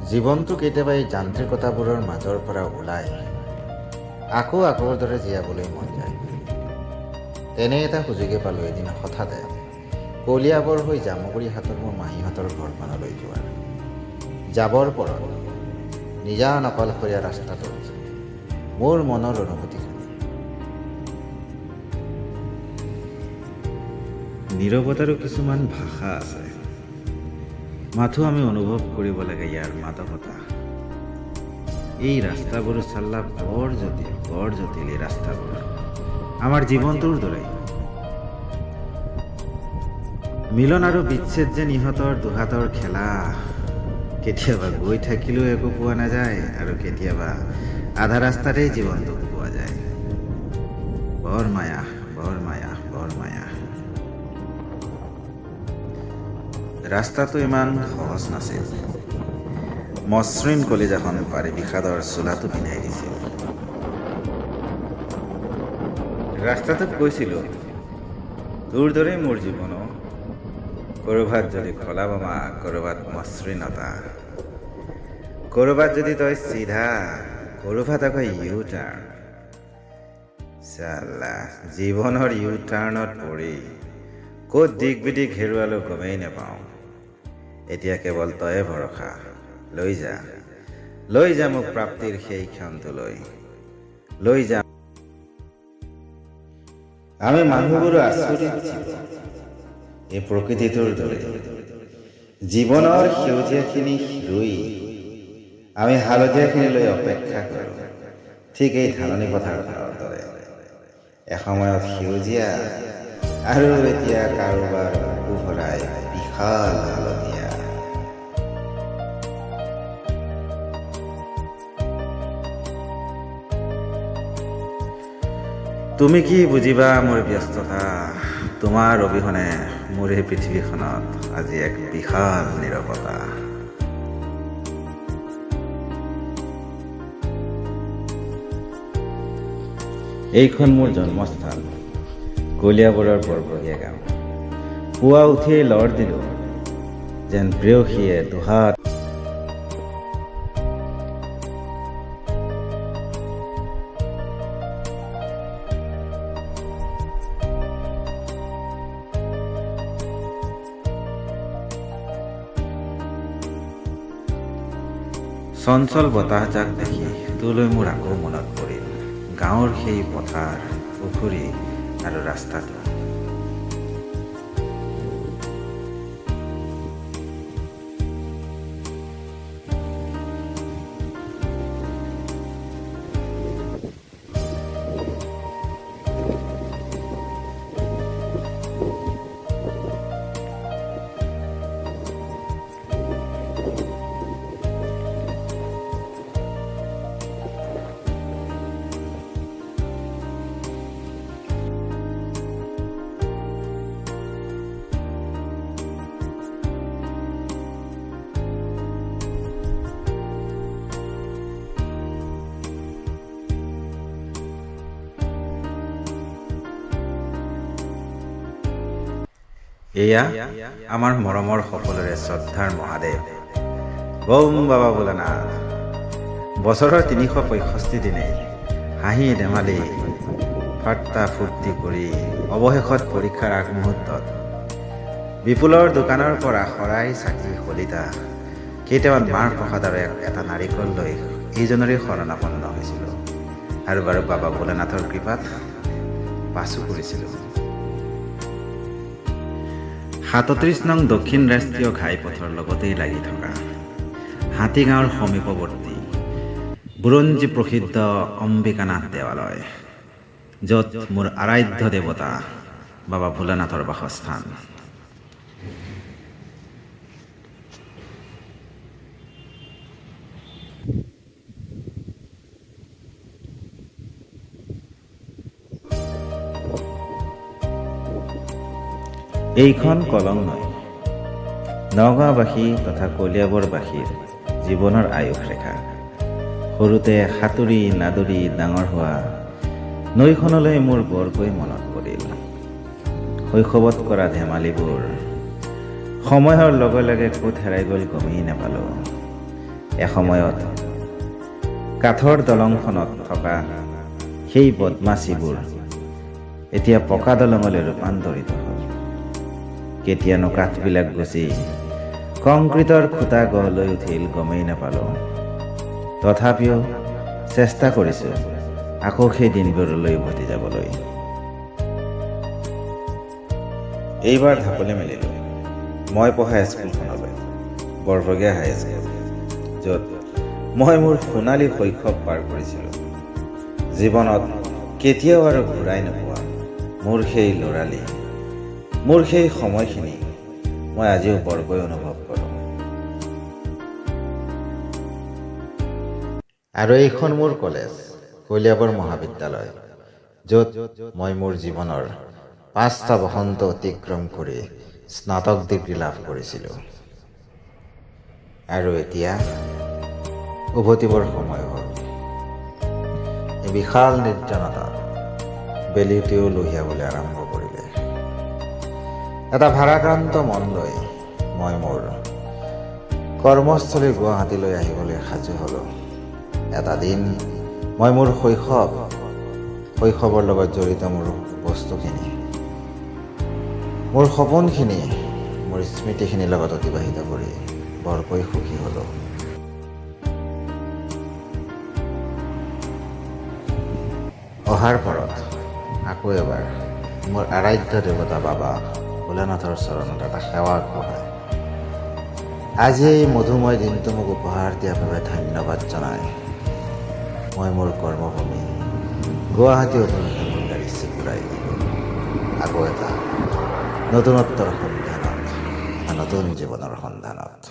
জীৱনটো কেতিয়াবা এই যান্ত্ৰিকতাবোৰৰ মাজৰ পৰা ওলাই আকৌ আগৰ দৰে জীয়াবলৈ মন যায়। তেনে এটা সুযোগে পালোঁ এদিন হঠাতে কলিয়াবৰ হৈ জামুগুৰি হাটৰ মোৰ মাহীহঁতৰ ঘৰখনলৈ যোৱাৰ। যাবৰ পৰত নিজান অকলশৰীয়া ৰাস্তাটোত মোৰ মনৰ অনুভূতিখিনি। নীৰৱতাৰো কিছুমান ভাষা আছে, মাথো আমি অনুভৱ কৰিব লাগে ইয়াৰ মাদকতা। এই ৰাস্তাবোৰ চাল্লা বৰ জটিল এই ৰাস্তাবোৰ আমাৰ জীৱনটোৰ দৰেই। মিলন আৰু বিচ্ছেদ যেন ইহঁতৰ দুহাতৰ খেলা। কেতিয়াবা গৈ থাকিলেও একো পোৱা নাযায় আৰু কেতিয়াবা আধা ৰাস্তাতেই জীৱনটো পোৱা যায়। বৰ মায়া, বৰ মায়া, বৰ মায়া। ৰাস্তাটো ইমান সহজ নাছিল। মসৃণ কলিজাখন পাৰি বিষাদৰ চোলাটো পিন্ধাই দিছিল। ৰাস্তাটোত কৈছিলোঁ, তোৰ দৰেই মোৰ জীৱনো, ক'ৰবাত যদি খলা বমা, ক'ৰবাত মসৃণতা, ক'ৰবাত যদি তই চিধা, ক'ৰবাত আকৌ ইউ টাৰ্ণ। চাল্লা জীৱনৰ ইউ টাৰ্ণত পৰি ক'ত দিক বিদিক হেৰুৱালো গমেই নাপাওঁ। এতিয়া কেৱল তয়ে ভৰসা, লৈ যা মোক প্ৰাপ্তিৰ সেই ক্ষণটোলৈ, লৈ যা। আমি মানুহবোৰো আচৰিত জীৱ, এই প্ৰকৃতিটোৰ দৰে। জীৱনৰ সেউজীয়াখিনি ৰুই আমি হালধীয়াখিনিলৈ অপেক্ষা কৰোঁ, ঠিক এই ধাননি পথাৰখনৰ দৰে। এসময়ত সেউজীয়া আৰু এতিয়া কাৰোবাৰ বুকু ভৰাই বিশাল হালধীয়া। তুমি কি বুজিবা মোৰ ব্যস্ততা, তোমাৰ অবিহনে মোৰ এই পৃথিৱীখনত আজি এক বিশাল নীৰৱতা। এইখন মোৰ জন্মস্থান, কলিয়াবৰৰ বৰবৰীয়া গাঁও। পুৱা উঠিয়েই লৰ দিলোঁ, যেন প্ৰেয়সীয়ে দুহাত চঞ্চল বতাহজাক দেখি তোলৈ মোৰ আকৌ মনত পৰিল গাঁৱৰ সেই পথাৰ, পুখুৰী আৰু ৰাস্তাটো। এয়া আমাৰ মৰমৰ সকলোৰে শ্ৰদ্ধাৰ মহাদেৱ গৌম বাবা ভোলানাথ। বছৰৰ ৩৬৫ দিনেই হাঁহি ধেমালি ফাৰ্তা ফূৰ্তি কৰি অৱশেষত পৰীক্ষাৰ আগমুহূৰ্তত বিপুলৰ দোকানৰ পৰা শৰাই চাকি শলিতা কেইটামান মাহ প্ৰসাদ আৰু এটা নাৰিকল লৈ এইজনৰে শৰণাপন্ন হৈছিলোঁ আৰু বাৰু বাবা ভোলানাথৰ কৃপাত পাছো কৰিছিলোঁ। ৩৭ নং দক্ষিণ ৰাষ্ট্ৰীয় ঘাইপথৰ লগতেই লাগি থকা হাতীগাঁৱৰ সমীপৱৰ্তী বুৰঞ্জী প্ৰসিদ্ধ অম্বিকানাথ দেৱালয়, য'ত মোৰ আৰাধ্য দেৱতা বাবা ভোলানাথৰ বাসস্থান। এইখন কলং নৈ, নগাঁওবাসী তথা কলিয়াবৰবাসীৰ জীৱনৰ আয়ুস ৰেখা। সৰুতে সাঁতুৰি নাদুৰি ডাঙৰ হোৱা নৈখনলৈ মোৰ বৰকৈ মনত পৰিল। শৈশৱত কৰা ধেমালিবোৰ সময়ৰ লগে লগে ক'ত হেৰাই গ'ল গমেই নাপালোঁ। এসময়ত কাঠৰ দলংখনত থকা সেই বদমাচিবোৰ এতিয়া পকা দলঙলৈ ৰূপান্তৰিত হ'ল। কেতিয়ানো কাঠবিলাক গুচি কংক্ৰিটৰ খুটা গঢ় লৈ উঠিল গমেই নাপালোঁ। তথাপিও চেষ্টা কৰিছোঁ আকৌ সেই দিনবোৰলৈ উভতি যাবলৈ। এইবাৰ ঢাপলি মেলিলোঁ মই পঢ়া স্কুলখনলৈ, বৰভগীয়া হাইস্কুল, য'ত মই মোৰ সোণালী শৈশৱ পাৰ কৰিছিলোঁ। জীৱনত কেতিয়াও আৰু ঘূৰাই নোপোৱা মোৰ সেই ল'ৰালি, মোৰ সেই সময়খিনি মই আজিও বৰকৈ অনুভৱ কৰোঁ। আৰু এইখন মোৰ কলেজ, কলিয়াবৰ মহাবিদ্যালয়, য'ত মই মোৰ জীৱনৰ 5টা বসন্ত অতিক্ৰম কৰি স্নাতক ডিগ্ৰী লাভ কৰিছিলোঁ। আৰু এতিয়া উভতিবৰ সময় হ'ল। এই বিশাল নিৰ্জনতাত বেলিটোৱেও লুহিয়াবলৈ আৰম্ভ কৰিলে। এটা ভাৰাক্ৰান্ত মন লৈ মই মোৰ কৰ্মস্থলী গুৱাহাটীলৈ আহিবলৈ সাজু হ'লোঁ। এটা দিন মই মোৰ শৈশৱৰ লগত জড়িত মোৰ বস্তুখিনি, মোৰ সপোনখিনি, মোৰ স্মৃতিখিনিৰ লগত অতিবাহিত কৰি বৰকৈ সুখী হ'লোঁ। অহাৰ পৰত আকৌ এবাৰ মোৰ আৰাধ্য দেৱতা বাবা ভোলানাথৰ চৰণত এটা সেৱা আগবঢ়ায়। আজি এই মধুময় দিনটো মোক উপহাৰ দিয়াৰ বাবে ধন্যবাদ জনাই মই মোৰ কৰ্মভূমি গুৱাহাটী অভিমুখে মোৰ গাড়ী চিকুৰাই দিলোঁ। আকৌ এটা নতুনত্বৰ সন্ধানত, নতুন জীৱনৰ সন্ধানত।